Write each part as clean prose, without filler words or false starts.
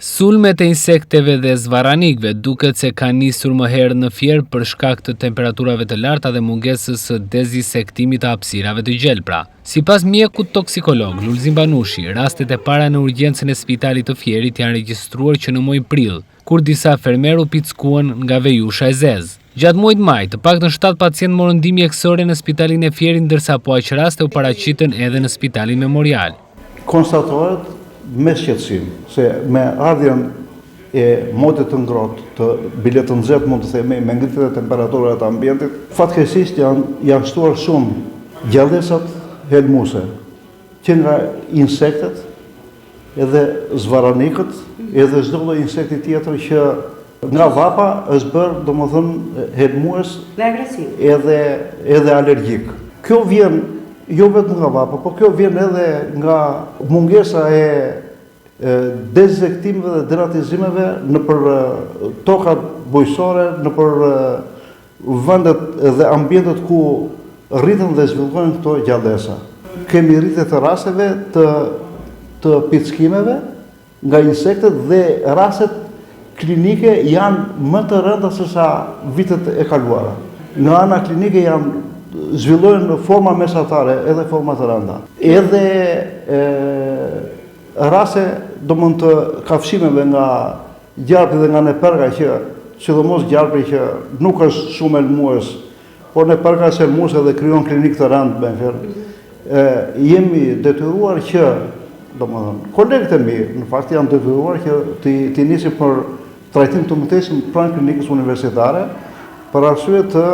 Sulmet e insekteve dhe zvarranikëve duket se kanë nisur më herë në Fier për shkak të temperaturave të larta dhe mungesës së dezinsektimit të hapësirave të gjelbra. Sipas mjekut toksikolog Lulzim Banushi, rastet e para në urgjencën e spitalit të Fierit janë regjistruar që në muaj prill, kur disa fermer u pickuan nga vejusha e zezë. Gjatë muajit maj, të paktën 7 pacientë morën ndihmë mjekësore në spitalin e Fierit, ndërsa po aq raste u paraqiten edhe në spitalin Memorial. Konstatohet me shqetësim se me ardhjen e modit të ngrohtë, të bilet të nxehtë, mund të themi, me ngritjen e temperaturave të ambientit, fatkeqësisht janë shtuar shumë gjallësat helmuese, që nga insektet, edhe zvarranikët, edhe çdo lloj insekti tjetër që nga vapa është bërë, domethënë, helmues dhe agresiv, edhe alergjik. Kjo vjen jo vetëm nga vapa, po kjo vjen edhe nga mungesa e dezinsektimeve dhe deratizimeve në për tokat bujqësore, në për vendet dhe ambientet ku rriten dhe zhvillohen këto gjallësa. Kemi rritje të rasteve të pickimeve nga insektet dhe rastet klinike janë më të rënda se sa vitet e kaluara. Në ana klinike zhvillohen në forma mesatare edhe forma të rënda. Edhe raste domthonjë të kafshimeve nga gjarpi dhe nga neperka, që sidomos gjarpi që nuk është shumë elmues, por neperka është elmuese dhe krijon klinik të rëndë me ferë. Jemi detyruar që, domethënë, kolegët e mi në fakt janë detyruar që të nisim për trajtim të mëtejshëm pranë klinikës universitare, për arsye të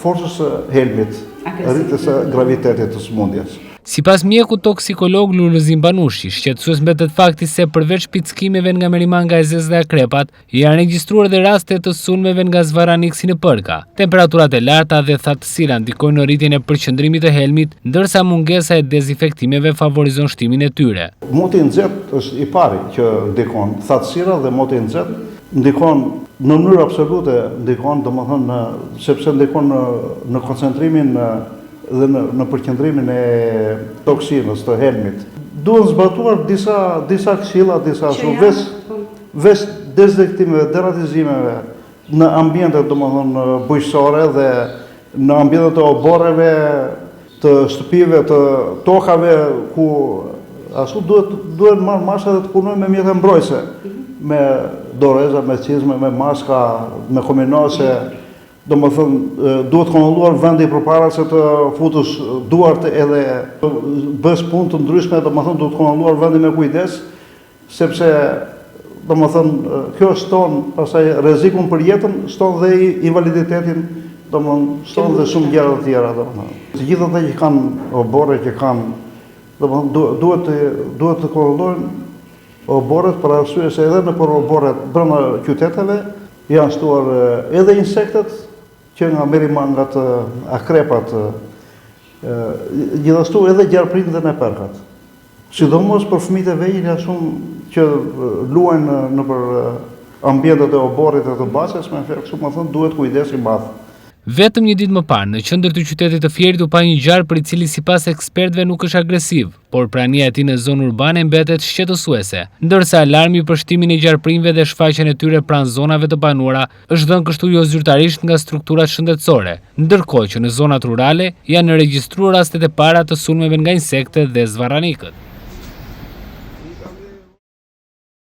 forcës së helmit, rritjes së gravitetit të sëmundjes. Sipas mjekut toksikolog Lulzim Banushi, shqetësues mbetet fakti se përveç pickimeve nga merimanga e zezë dhe akrepat, janë regjistruar edhe raste të sulmeve nga zvarranik si në përka. Temperaturat e larta dhe thatësira ndikojnë në rritjen e përqendrimit të helmit, ndërsa mungesa e dezinfektimeve favorizon shtimin e tyre. Moti i nxehtë është i pari që ndikon, thatësira dhe moti i nxehtë ndikon në mënyrë absolute, ndikon, domethënë, sepse ndikon në koncentrimin dhe në përqendrimin e toksinës të helmit. Duhen zbatuar disa këshilla, disa veç dezinsektimeve, deratizimeve në ambientet, domethënë, bujqësore dhe në ambientet të oborreve, të shtëpive, të tokave, ku ashtu duhet marrë masha dhe të punojmë me mjete mbrojtëse, me doreza, me cizme, me maska, me kominose. Domethënë, duhet kontrolluar vendi përpara se të futësh duart edhe bësh punë të ndryshme, domethënë duhet kontrolluar vendi me kujdes, sepse domethënë kjo shton pastaj rrezikun për jetën, shton dhe invaliditetin, domethënë shton dhe shumë gjëra të tjera, domethënë. Të gjithë ata që kanë oborre, që kanë, domethënë duhet të kontrollohen oborret, për arsye se edhe nëpër oborret brenda qyteteve janë shtuar edhe insektet, që nga merimangat, akrepat, gjithashtu edhe gjarprinjtë dhe neperkat. Sidomos për fëmijët e vegjël janë shumë që luajnë nëpër ambientet e oborrit dhe të bases, me fjalë kështu më thënë, duhet kujdes i madh. Vetëm një ditë më parë, në qendër të qytetit të Fierit u pa një gjarp i cili sipas ekspertëve nuk është agresiv, por prania e tij në zonë urbane mbetet shqetësuese, ndërsa alarmi për shtimin e gjarprinjve dhe shfaqjen e tyre pranë zonave të banuara është dhënë kështu jo zyrtarisht nga strukturat shëndetësore, ndërkohë që në zonat rurale janë regjistruar rastet e para të sulmeve nga insektet dhe zvarranikët.